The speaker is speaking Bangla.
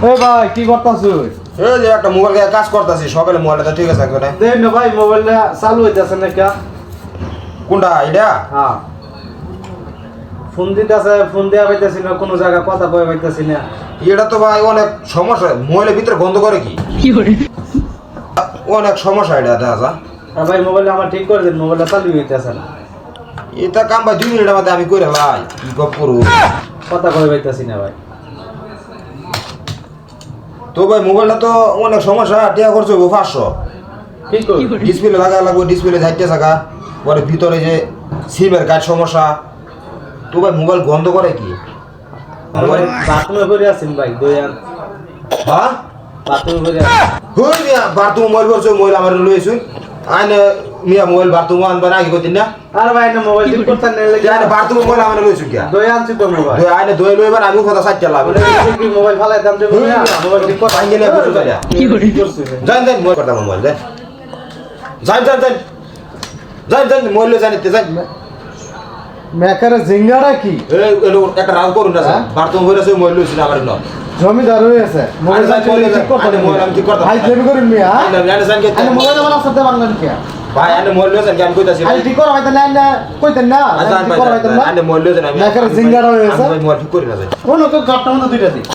এই ভাই কি করতাছুই? এই যে একটা মোবাইল দিয়ে কাজ করতেছি সকালে মোবাইলটা ঠিক আছে একদম দেন না ভাই মোবাইলটা চালু হইতাছে না কে? কোনটা এটা হ্যাঁ ফোন দিতেছে, ফোন দেওয়া পাইতেছি না, কোনো জায়গায় কথা কয়ে পাইতেছি না। এটা তো ভাই অনেক সমস্যা মোবাইলের ভিতরে গন্ধ করে কি অনেক সমস্যা এটা দেখা যা আর ভাই মোবাইলটা আমার ঠিক করে দিন, মোবাইলটা চালু হইতেছে না, এটা কাম ভাই 2 মিনিটের মধ্যে আমি করে লাই কি গপ করু কথা কয়ে পাইতেছি না ভাই। তো ভাই মোবাইলটা তো অনেক সমস্যা টিয়া করছে 500 ঠিক করে ডিসপ্লে লাগা লাগবে ডিসপ্লে ঝাইতে থাকা পরে ভিতরে যে সিমের কাজ সমস্যা তো ভাই মোবাইল গন্ধ করে কি বাথরুমে করে আছেন ভাই দয়ান, হ্যাঁ বাথরুমে করে আছেন। হই মিয়া বাথরুম মোবাইল করছো মোবাইল আমার লইছুন আইনে মিয়া মোবাইল বাথরুম আনবার আগে কইতেন না আর ভাই না মোবাইল ঠিক করতে না লাগে আইনে বাথরুম মোবাইল আমার লইছুন কি দয়া আনছি তো মোবাইল। দই আইনে দই লইবার আমি কথা সাইতে লাগবে কি মোবাইল ফালাই দাম দেব না, মোবাইল ঠিক করতে আইনে না বুঝু যায়া কি করছিস? যান যান মোবাইল করতাম মোবাইল যান যান যান যান যান যান মোবাইল লই জানিতে যান মেকারে জিঙ্গারা কি এই এলো একটা রাগ করুন না স্যার বাথরুম হইরা সে মোবাইল লইছিল আমার ন জমিদার হয়ে আছে মোবাইল ঠিক করতে মোবাইল আমি ঠিক করতাম ভাই দেব করিন মিয়া আইনে জানি জান কে আরে মোবাইল আমার সাথে বাংলান কি ভাই আইনে মোবাইল লইছেন কি আমি কইতাছি আরে ঠিক করা হয়তো না কইতেন না আজান ঠিক ভাই করা হয়তো না আইনে মোবাইল লইছেন আমি মেকারে জিঙ্গারা হয়ে আছে আমি মোবাইল ঠিক করি না যাই কোন তো ঘটনা মতো দুইটা দি